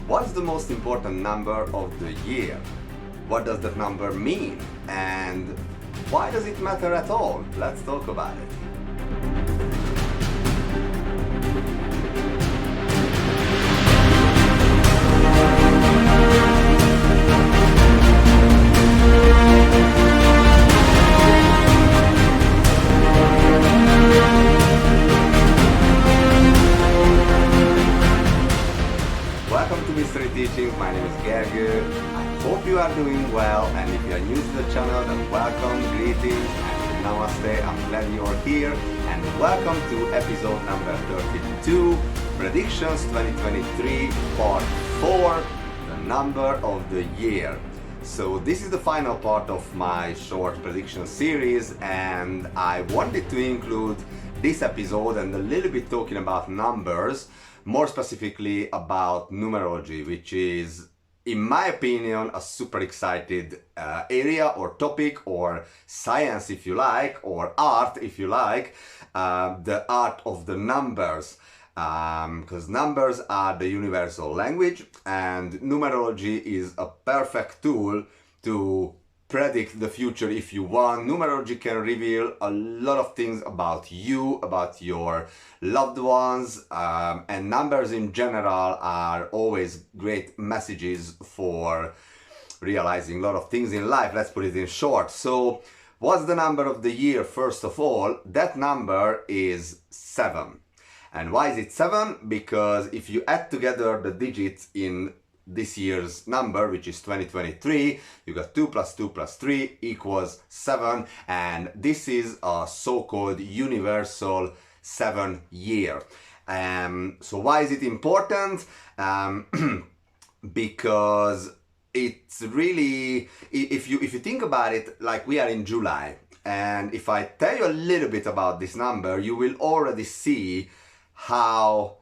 What's the most important number of the year? What does that number mean? And why does it matter at all? Let's talk about it. Welcome to Mystery Teachings. My name is Gergő. I hope you are doing well, and if you are new to the channel, then welcome, greetings, and namaste. I'm glad you're here, and welcome to episode number 32, Predictions 2023, part 4, the number of the year. So this is the final part of my short prediction series, and I wanted to include this episode and a little bit talking about numbers, more specifically about numerology, which is, in my opinion, a super excited area or topic, or science if you like, or art if you like, the art of the numbers. Because numbers are the universal language, and numerology is a perfect tool to predict the future if you want. Numerology can reveal a lot of things about you, about your loved ones, and numbers in general are always great messages for realizing a lot of things in life. Let's put it in short. So what's the number of the year? First of all, that number is 7. And why is it 7? Because if you add together the digits in this year's number, which is 2023, you got 2 plus 2 plus 3 equals 7, and this is a so-called universal 7 year. So why is it important? Because it's really, if you think about it, like we are in July, and if I tell you a little bit about this number, you will already see how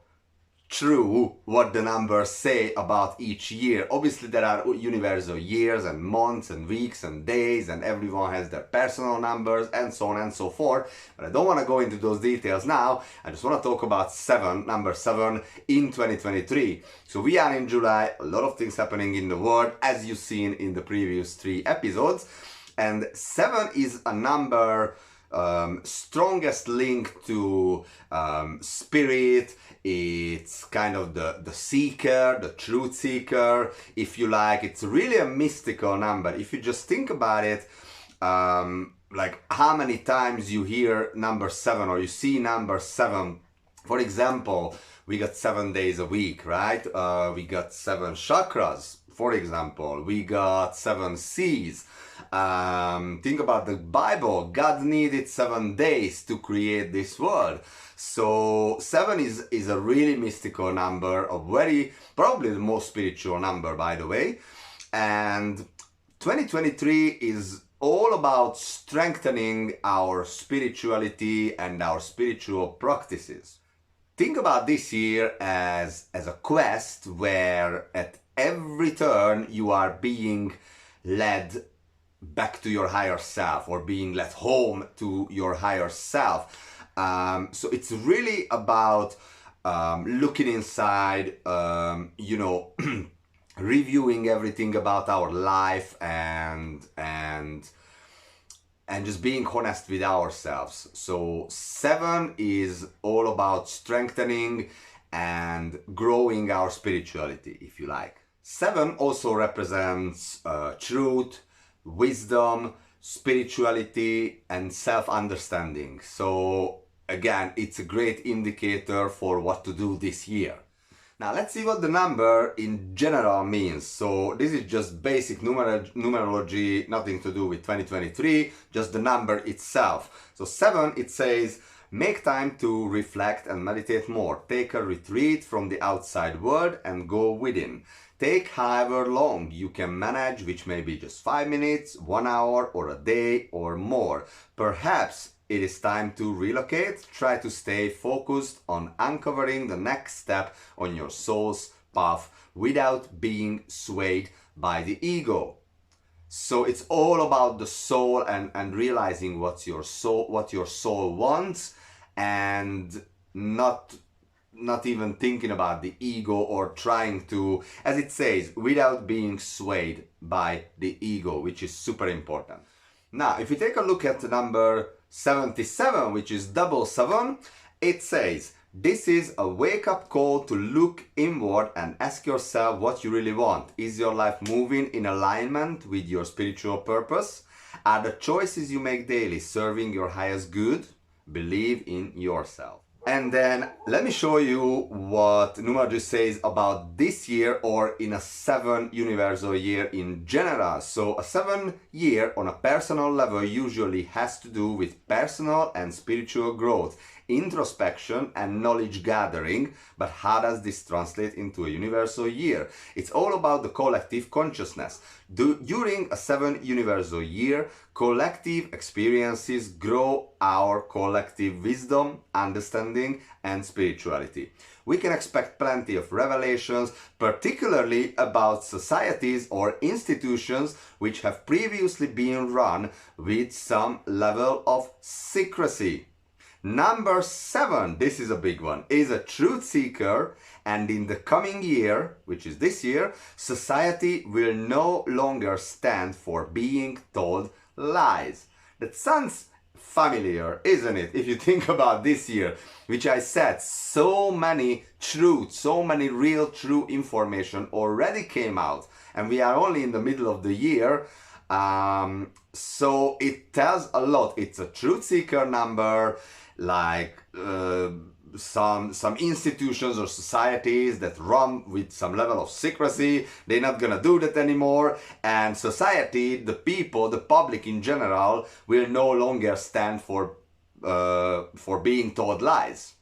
true what the numbers say about each year. Obviously there are universal years and months and weeks and days, and everyone has their personal numbers and so on and so forth, but I don't want to go into those details now. I just want to talk about number 7 in 2023. So we are in July, a lot of things happening in the world, as you've seen in the previous 3 episodes, and 7 is a number strongest link to spirit. It's kind of the seeker, the truth seeker, if you like. It's really a mystical number. If you just think about it, like how many times you hear number 7 or you see number 7. For example, we got 7 days a week, right? We got 7 chakras, for example. We got 7 seas. Think about the Bible. God needed 7 days to create this world. So 7 is a really mystical number, probably the most spiritual number, by the way. And 2023 is all about strengthening our spirituality and our spiritual practices. Think about this year as a quest where at every turn you are being led back to your higher self, or being led home to your higher self. So it's really about looking inside, reviewing everything about our life, and just being honest with ourselves. So 7 is all about strengthening and growing our spirituality, if you like. 7 also represents truth, wisdom, spirituality, and self-understanding. So again, it's a great indicator for what to do this year. Now let's see what the number in general means. So this is just basic numerology, nothing to do with 2023, just the number itself. So 7, it says, make time to reflect and meditate more. Take a retreat from the outside world and go within. Take however long you can manage, which may be just 5 minutes, 1 hour, or a day, or more. Perhaps it is time to relocate. Try to stay focused on uncovering the next step on your soul's path without being swayed by the ego. So it's all about the soul and realizing what your soul wants, and not not even thinking about the ego or trying to, as it says, without being swayed by the ego, which is super important. Now, if we take a look at number 77, which is double seven, it says, this is a wake-up call to look inward and ask yourself what you really want. Is your life moving in alignment with your spiritual purpose? Are the choices you make daily serving your highest good? Believe in yourself. And then let me show you what numerology says about this year, or in a 7 universal year in general. So a 7 year on a personal level usually has to do with personal and spiritual growth, introspection and knowledge gathering. But how does this translate into a universal year? It's all about the collective consciousness. During a 7 universal year, collective experiences grow our collective wisdom, understanding and spirituality. We can expect plenty of revelations, particularly about societies or institutions which have previously been run with some level of secrecy. Number 7, this is a big one, is a truth seeker, and in the coming year, which is this year, society will no longer stand for being told lies. That sounds familiar, isn't it? If you think about this year, which I said, so many truths, so many real true information already came out, and we are only in the middle of the year. So it tells a lot. It's a truth seeker number, like some institutions or societies that run with some level of secrecy, they're not gonna do that anymore, and society, the people, the public in general, will no longer stand for being told lies.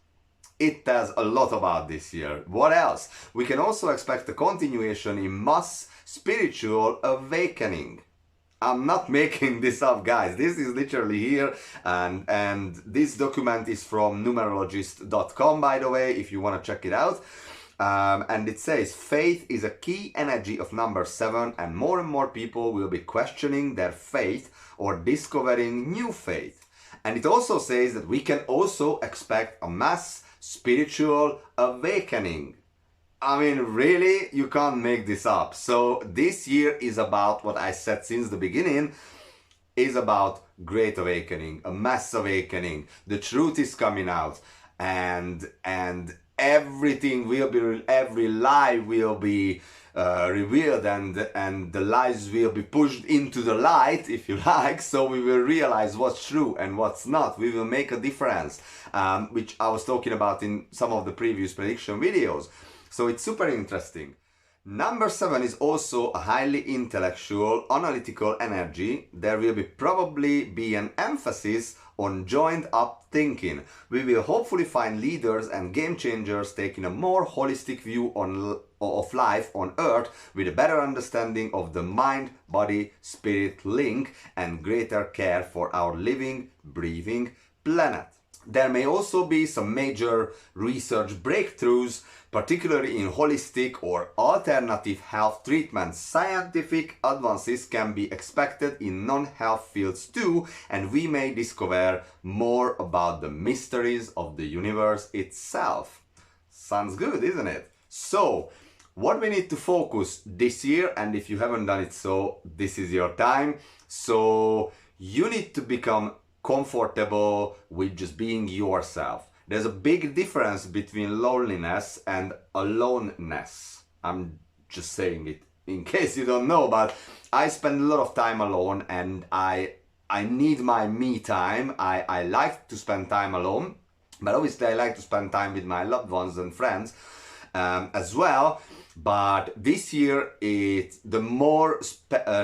It tells a lot about this year. What else? We can also expect a continuation in mass spiritual awakening. I'm not making this up, guys. This is literally here, and this document is from numerologist.com, by the way, if you want to check it out. And it says, faith is a key energy of number 7, and more people will be questioning their faith or discovering new faith. And it also says that we can also expect a mass spiritual awakening. I mean, really, you can't make this up. So this year is about what I said since the beginning, is about great awakening, a mass awakening. The truth is coming out, and everything will be, every lie will be revealed, and the lies will be pushed into the light, if you like. So we will realize what's true and what's not. We will make a difference, which I was talking about in some of the previous prediction videos. So it's super interesting. Number 7 is also a highly intellectual, analytical energy. There will probably be an emphasis on joined up thinking. We will hopefully find leaders and game changers taking a more holistic view of life on Earth, with a better understanding of the mind-body-spirit link and greater care for our living, breathing planet. There may also be some major research breakthroughs, particularly in holistic or alternative health treatments. Scientific advances can be expected in non-health fields too, and we may discover more about the mysteries of the universe itself. Sounds good, isn't it? So, what we need to focus this year, and if you haven't done it, so this is your time. So, you need to become comfortable with just being yourself. There's a big difference between loneliness and aloneness. I'm just saying it in case you don't know, but I spend a lot of time alone, and I need my me time. I like to spend time alone, but obviously I like to spend time with my loved ones and friends as well. But this year, it's the more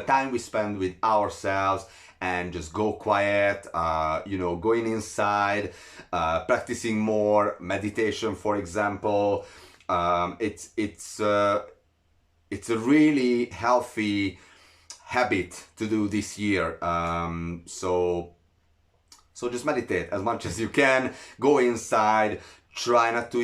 time we spend with ourselves and just go quiet, going inside, practicing more meditation, for example. It's a really healthy habit to do this year. So just meditate as much as you can. Go inside. Try not to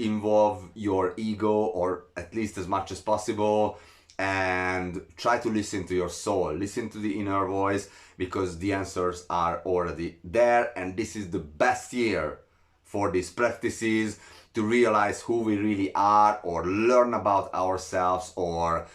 involve your ego, or at least as much as possible, and try to listen to your soul, listen to the inner voice, because the answers are already there, and this is the best year for these practices to realize who we really are, or learn about ourselves, or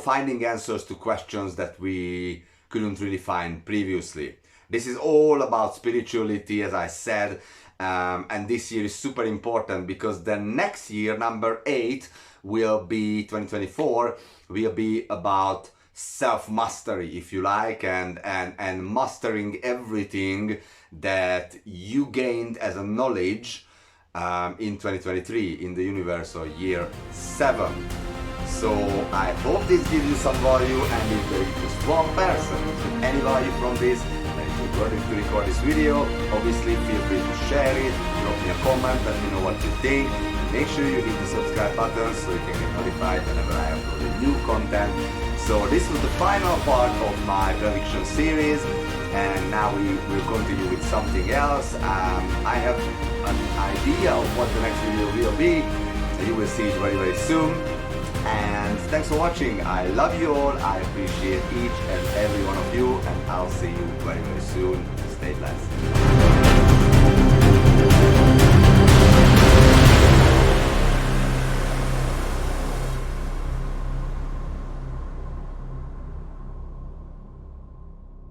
finding answers to questions that we couldn't really find previously. This is all about spirituality, as I said, and this year is super important because the next year, number 8, will be 2024, will be about self-mastery, if you like, and mastering everything that you gained as a knowledge in 2023 in the universal year 7. So I hope this gives you some value, and if there is just one person with any value from this and is recording to record this video, obviously feel free to share it, drop me a comment, let me know what you think, and make sure you hit the subscribe button so you can get notified whenever I upload a new content. So this was the final part of my prediction series, and now we will continue with something else. I have an idea of what the next video will be. You will see it very, very soon. And thanks for watching. I love you all. I appreciate each and every one of you, and I'll see you very, very soon. Stay blessed.